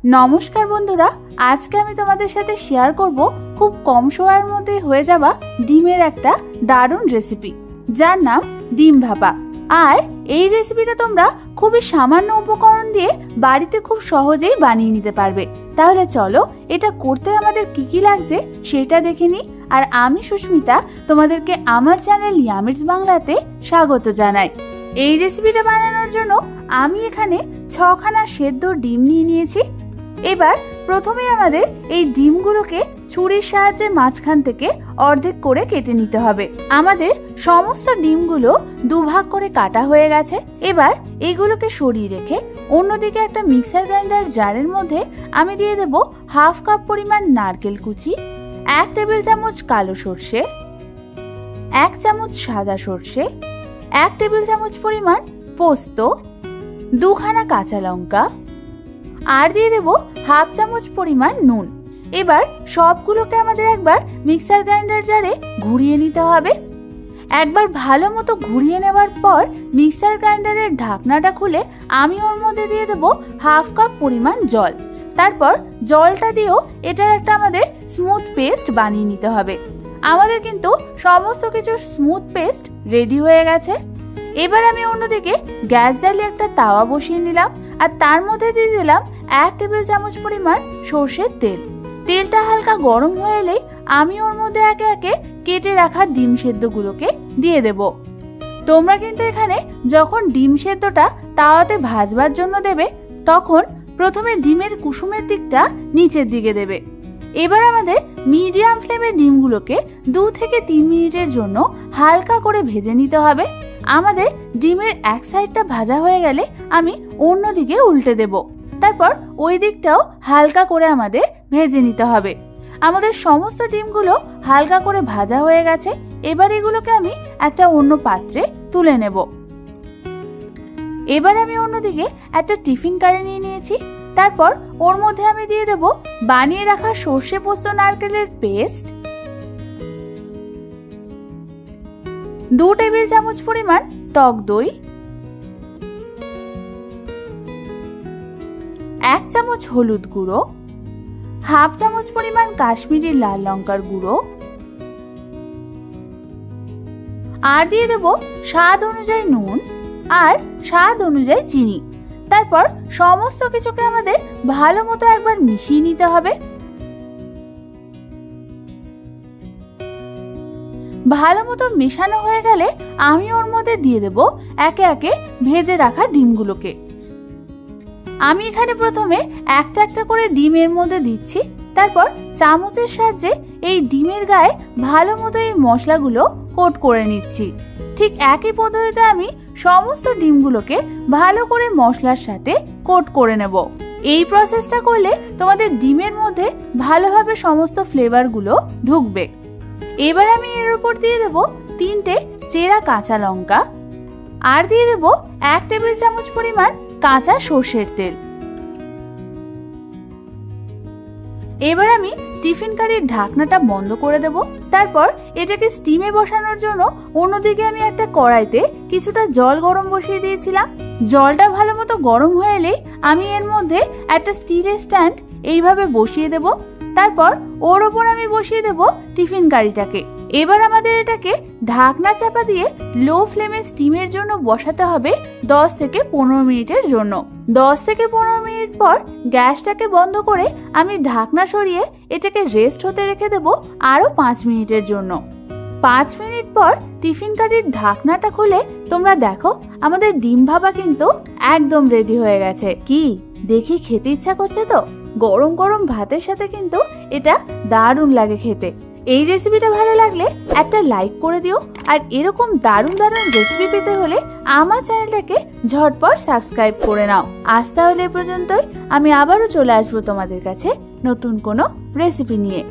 नमस्कार बंधुरा, आज के आमी तोमादेर साथे शेयर करब खूब कम समयेर मধ্যে হয়ে যাওয়া ডিমের একটা দারুণ রেসিপি যার নাম ডিম ভাপা। আর এই রেসিপিটা তোমরা খুবই সামান্য উপকরণ দিয়ে বাড়িতে খুব সহজেই বানিয়ে নিতে পারবে। তাহলে চলো এটা করতে আমাদের কি কি লাগছে সেটা দেখে নিই। আর আমি সুস্মিতা তোমাদেরকে আমার চ্যানেল ইয়ামিটস বাংলাতে স্বাগত জানাই। এই রেসিপিটা বানানোর জন্য আমি এখানে 6খানা সেদ্ধ ডিম নিয়ে নিয়েছি। এবার প্রথমে আমাদের এই ডিমগুলোকে ছুরির সাহায্যে মাঝখান থেকে অর্ধেক করে কেটে নিতে হবে। আমাদের সমস্ত ডিমগুলো দুভাগ করে কাটা হয়ে গেছে। এবার এগুলোকে সরিয়ে রেখে অন্যদিকে একটা মিক্সার গ্রাইন্ডার জারের মধ্যে আমি দিয়ে দেব হাফ কাপ পরিমাণ নারকেল কুচি, 1 টেবিল চামচ কালো সর্ষে, 1 চামচ সাদা সর্ষে, 1 টেবিল চামচ পরিমাণ পোস্ত, 2খানা কাঁচা লঙ্কা আর দিয়ে দেব হাফ চামচ পরিমাণ নুন। এবার সবগুলোকে আমাদের একবার মিক্সার গ্রাইন্ডার জারে ঘুরিয়ে নিতে হবে। একবার ভালো মতো ঘুরিয়ে নেওয়ার পর মিক্সার গ্রাইন্ডারের ঢাকনাটা খুলে আমি ওর মধ্যে দিয়ে দেব হাফ কাপ পরিমাণ জল। তারপর জলটা দিয়েও এটার একটা আমাদের স্মুথ পেস্ট বানিয়ে নিতে হবে। আমাদের কিন্তু সমস্ত কিছুর স্মুথ পেস্ট রেডি হয়ে গেছে। এবার আমি অন্যদিকে গ্যাস জ্বালিয়ে একটা তাওয়া বসিয়ে নিলাম আর তার মধ্যে দিয়ে দিলাম 1 টেবিল চামচ পরিমাণ সর্ষের তেল। তেলটা হালকা গরম হয়ে এলেই আমি ওর মধ্যে একে একে কেটে রাখা ডিম সেদ্ধগুলোকে দিয়ে দেব। তোমরা কিন্তু এখানে যখন ডিম সেদ্ধটা তাওয়াতে ভাজবার জন্য দেবে তখন প্রথমে ডিমের কুসুমের দিকটা নিচের দিকে দেবে। এবার আমাদের মিডিয়াম ফ্লেমে ডিমগুলোকে 2 থেকে 3 মিনিটের জন্য হালকা করে ভেজে নিতে হবে। আমাদের ডিমের এক সাইডটা ভাজা হয়ে গেলে আমি অন্যদিকে উল্টে দেব। তারপর ওই দিকটাও হালকা করে আমাদের ভেজে নিতে হবে। আমাদের সমস্ত ডিমগুলো হালকা করে ভাজা হয়ে গেছে। এবার এগুলোকে আমি একটা অন্য পাত্রে তুলে নেব। এবার আমি অন্যদিকে একটা টিফিন কারি নিয়ে নিয়েছি। তারপর ওর মধ্যে আমি দিয়ে দেব বানিয়ে রাখা সর্ষে পোস্ত নারকেলের পেস্ট, 2 টেবিল চামচ পরিমাণ টক দই, 1 চামচ হলুদ গুঁড়ো, হাফ চামচ পরিমাণ কাশ্মীরি লাল লঙ্কার গুঁড়ো আর দিয়ে দেব স্বাদ অনুযায়ী নুন আর স্বাদ অনুযায়ী চিনি। তারপর সমস্ত কিছুকে আমাদের ভালো মতো একবার মিশিয়ে নিতে হবে। ভালো মতো মেশানো হয়ে গেলে আমি ওর মধ্যে দিয়ে দেব একে একে ভেজে রাখা ডিমগুলোকে। আমি এখানে প্রথমে একটা একটা করে ডিমের মধ্যে দিচ্ছি। তারপর চামচের সাহায্যে এই ডিমের গায়ে ভালো মতো এই মশলাগুলো কোট করে নিচ্ছি। ঠিক একই পদ্ধতিতে আমি সমস্ত ডিমগুলোকে ভালো করে মশলার সাথে কোট করে নেব। এই প্রসেসটা করলে তোমাদের ডিমের মধ্যে ভালোভাবে সমস্ত ফ্লেভারগুলো ঢুকবে। এবার আমি এর উপর দিয়ে দেব 3টে চেরা কাঁচা লঙ্কা আর দিয়ে দেব 1 টেবিল চামচ পরিমাণ কাঁচা সর্ষের তেল। এবার আমি টিফিন কারির ঢাকনাটা বন্ধ করে দেব। তারপর এটাকে স্টিমে বসানোর জন্য অন্যদিকে আমি একটা কড়াইতে কিছুটা জল গরম বসিয়ে দিয়েছিলাম। জলটা ভালো মতো গরম হয়ে এলে আমি এর মধ্যে একটা স্টিলের স্ট্যান্ড এইভাবে বসিয়ে দেব। তারপর ওর ওপর আমি বসিয়ে দেব টিফিন কারিটাকে। এবার আমাদের এটাকে ঢাকনা চাপা দিয়ে লো ফ্লেমে স্টিমের জন্য বসাতে হবে 10 থেকে 15 মিনিটের জন্য। 10 থেকে 15 মিনিট পর গ্যাসটাকে বন্ধ করে আমি ঢাকনা সরিয়ে এটাকে রেস্ট হতে রেখে দেব আরো 5 মিনিটের জন্য। 5 মিনিট পর টিফিন কারির ঢাকনাটা খুলে তোমরা দেখো আমাদের ডিম ভাপা কিন্তু একদম রেডি হয়ে গেছে। কি দেখি খেতে ইচ্ছা করছে তো? গরম গরম ভাতের সাথে কিন্তু এটা দারুণ লাগে খেতে। এই রেসিপিটা ভালো লাগলে একটা লাইক করে দিও। আর এরকম দারুণ দারুণ রেসিপি পেতে হলে আমার চ্যানেলটাকে ঝটপট সাবস্ক্রাইব করে নাও। আজ তাহলে এ পর্যন্তই। আমি আবারও চলে আসবো তোমাদের কাছে নতুন কোনো রেসিপি নিয়ে।